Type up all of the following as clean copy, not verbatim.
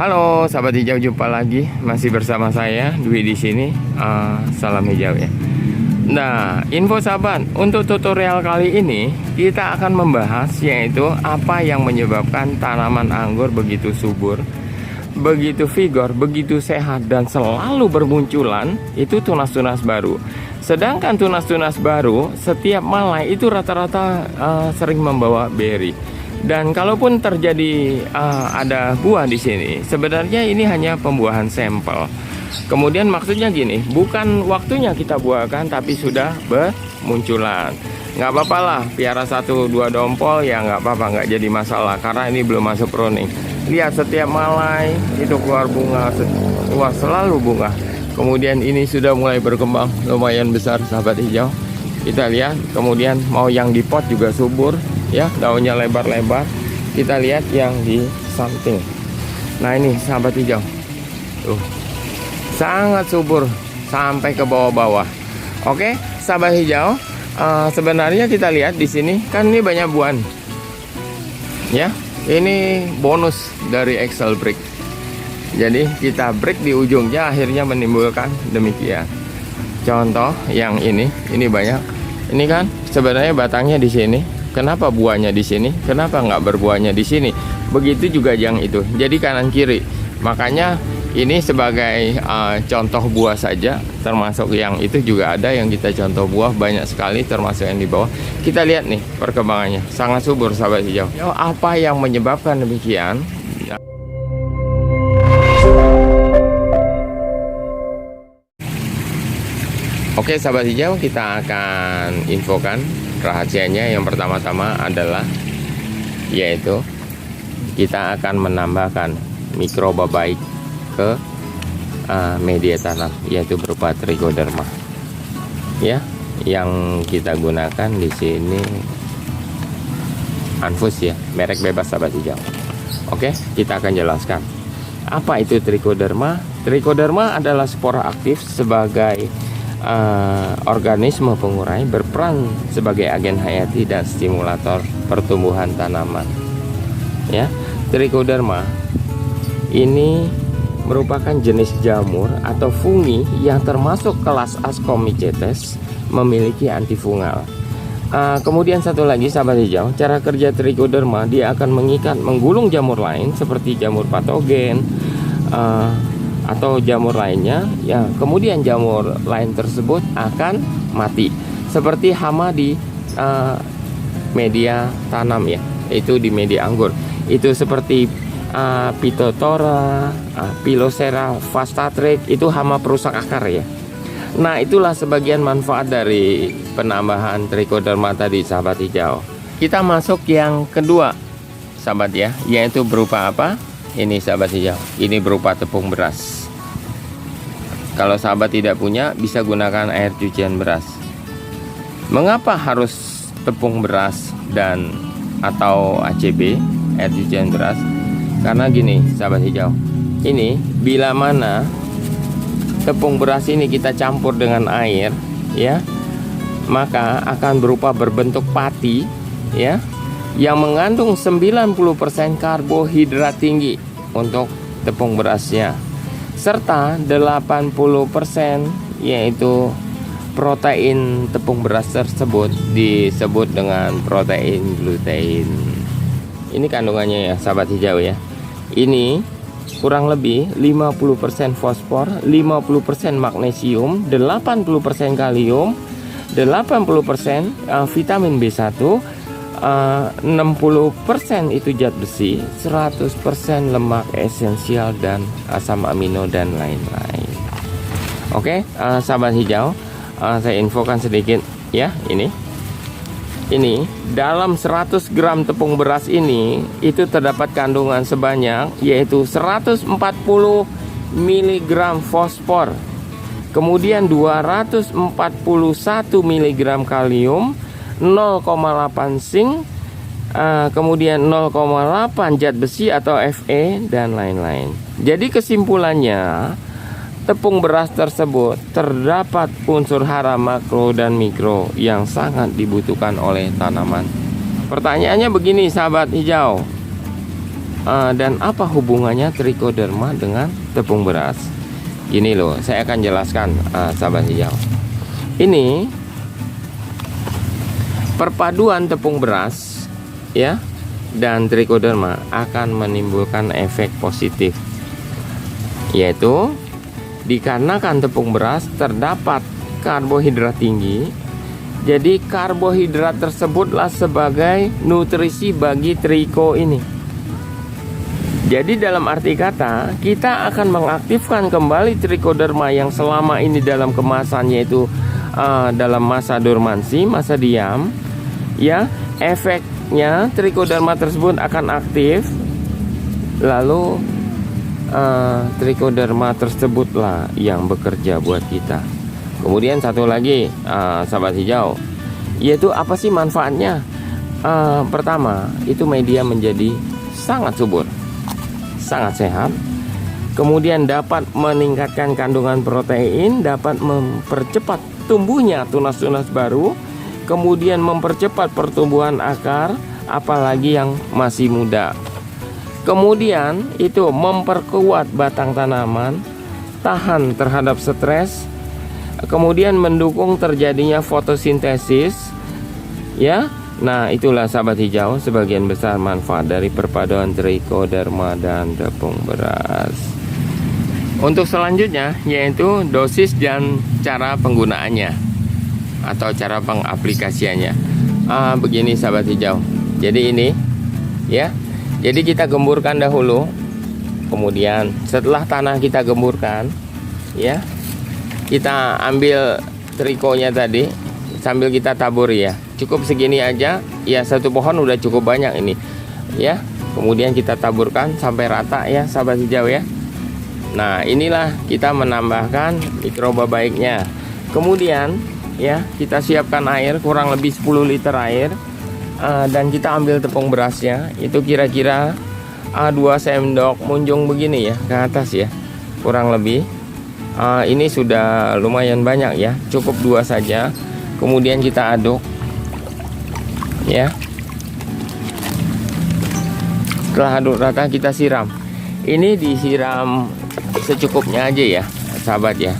Halo sahabat hijau, jumpa lagi masih bersama saya Dwi di sini. Salam hijau ya. Nah, info sahabat, untuk tutorial kali ini kita akan membahas yaitu apa yang menyebabkan tanaman anggur begitu subur, begitu vigor, begitu sehat dan selalu bermunculan itu tunas-tunas baru. Sedangkan tunas-tunas baru setiap malai itu rata-rata sering membawa beri. Dan kalaupun terjadi ada buah di sini, sebenarnya ini hanya pembuahan sampel. Kemudian maksudnya gini, bukan waktunya kita buahkan, tapi sudah bermunculan. Nggak apa-apa lah, piara 1-2 dompol ya nggak apa-apa, nggak jadi masalah karena ini belum masuk pruning. Lihat setiap malai itu keluar bunga, wah selalu bunga. Kemudian ini sudah mulai berkembang lumayan besar sahabat hijau. Kita lihat, kemudian mau yang di pot juga subur ya, daunnya lebar-lebar. Kita lihat yang di samping. Nah ini sahabat hijau, tuh sangat subur sampai ke bawah-bawah. Oke sahabat hijau, sebenarnya kita lihat di sini kan ini banyak buah ya. Ini bonus dari Excel Brick. Jadi kita break di ujungnya, akhirnya menimbulkan demikian. Contoh yang ini banyak. Ini kan sebenarnya batangnya di sini. Kenapa buahnya di sini? Kenapa nggak berbuahnya di sini? Begitu juga yang itu. Jadi kanan kiri. Makanya ini sebagai contoh buah saja. Termasuk yang itu juga ada yang kita contoh buah banyak sekali. Termasuk yang di bawah. Kita lihat nih perkembangannya. Sangat subur sahabat hijau. Apa yang menyebabkan demikian? Oke sahabat hijau, kita akan infokan rahasianya. Yang pertama-tama adalah yaitu kita akan menambahkan mikroba baik ke media tanam, yaitu berupa trichoderma ya. Yang kita gunakan di sini Anfus ya, merek bebas sahabat hijau. Oke, kita akan jelaskan apa itu trichoderma. Trichoderma adalah spora aktif sebagai organisme pengurai, berperan sebagai agen hayati dan stimulator pertumbuhan tanaman ya. Trichoderma ini merupakan jenis jamur atau fungi yang termasuk kelas Ascomycetes, memiliki antifungal. Kemudian satu lagi sahabat hijau, cara kerja trichoderma, dia akan mengikat, menggulung jamur lain seperti jamur patogen atau jamur lainnya ya. Kemudian jamur lain tersebut akan mati seperti hama di media tanam ya, itu di media anggur itu seperti Phytophthora, Pilosera, Vastatrix, itu hama perusak akar ya. Nah itulah sebagian manfaat dari penambahan trichoderma tadi sahabat hijau. Kita masuk yang kedua sahabat ya, yaitu berupa apa? Ini sahabat hijau, ini berupa tepung beras. Kalau sahabat tidak punya, bisa gunakan air cucian beras. Mengapa harus tepung beras dan atau ACB, air cucian beras? Karena gini sahabat hijau, ini bila mana tepung beras ini kita campur dengan air ya, maka akan berupa berbentuk pati ya, yang mengandung 90% karbohidrat tinggi untuk tepung berasnya, serta 80% yaitu protein tepung beras tersebut disebut dengan protein gluten. Ini kandungannya ya sahabat hijau ya. Ini kurang lebih 50% fosfor, 50% magnesium, 80% kalium, 80% vitamin B1, 60% itu zat besi, 100% lemak esensial dan asam amino dan lain-lain. Oke, sahabat hijau, saya infokan sedikit ya. Ini dalam 100 gram tepung beras ini itu terdapat kandungan sebanyak yaitu 140 mg fosfor, kemudian 241 mg kalium, 0,8 zinc, kemudian 0,8 zat besi atau Fe dan lain-lain. Jadi kesimpulannya, tepung beras tersebut terdapat unsur hara makro dan mikro yang sangat dibutuhkan oleh tanaman. Pertanyaannya begini sahabat hijau, Dan apa hubungannya trichoderma dengan tepung beras? Ini loh, saya akan jelaskan, sahabat hijau. Ini perpaduan tepung beras ya dan trichoderma akan menimbulkan efek positif, yaitu dikarenakan tepung beras terdapat karbohidrat tinggi. Jadi karbohidrat tersebutlah sebagai nutrisi bagi triko ini. Jadi dalam arti kata, kita akan mengaktifkan kembali trichoderma yang selama ini dalam kemasan, yaitu dalam masa dormansi, masa diam. Ya, efeknya trichoderma tersebut akan aktif. Lalu trichoderma tersebutlah yang bekerja buat kita. Kemudian satu lagi, sahabat hijau, yaitu apa sih manfaatnya? Pertama, itu media menjadi sangat subur, sangat sehat. Kemudian dapat meningkatkan kandungan protein, dapat mempercepat tumbuhnya tunas-tunas baru, kemudian mempercepat pertumbuhan akar, apalagi yang masih muda. Kemudian itu memperkuat batang tanaman, tahan terhadap stres, kemudian mendukung terjadinya fotosintesis, ya. Nah, itulah sahabat hijau sebagian besar manfaat dari perpaduan trichoderma dan tepung beras. Untuk selanjutnya yaitu dosis dan cara penggunaannya atau cara pengaplikasiannya. Begini sahabat hijau. Jadi ini ya. Jadi kita gemburkan dahulu. Kemudian setelah tanah kita gemburkan, ya, kita ambil trikonya tadi sambil kita taburi ya. Cukup segini aja, ya, satu pohon udah cukup banyak ini, ya. Kemudian kita taburkan sampai rata ya, sahabat hijau ya. Nah, inilah kita menambahkan mikroba baiknya. Kemudian ya, kita siapkan air kurang lebih 10 liter air, dan kita ambil tepung berasnya. Itu kira-kira 2 sendok munjung begini ya, ke atas ya, kurang lebih. Ini sudah lumayan banyak ya, cukup 2 saja. Kemudian kita aduk ya. Setelah aduk rata kita siram. Ini disiram secukupnya aja ya, sahabat ya.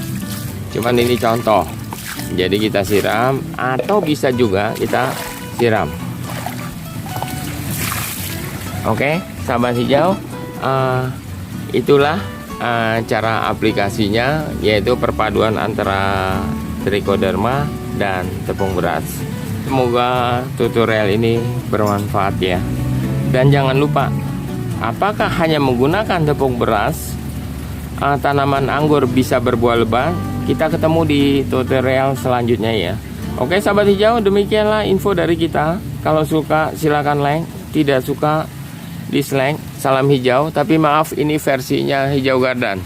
Cuman ini contoh. Jadi kita siram, atau bisa juga kita siram. Oke, sahabat hijau, itulah cara aplikasinya, yaitu perpaduan antara trichoderma dan tepung beras. Semoga tutorial ini bermanfaat ya. Dan jangan lupa, apakah hanya menggunakan tepung beras tanaman anggur bisa berbuah lebat? Kita ketemu di tutorial selanjutnya ya. Oke sahabat hijau, demikianlah info dari kita. Kalau suka silakan like, tidak suka dislike. Salam hijau, tapi maaf ini versinya hijau garden.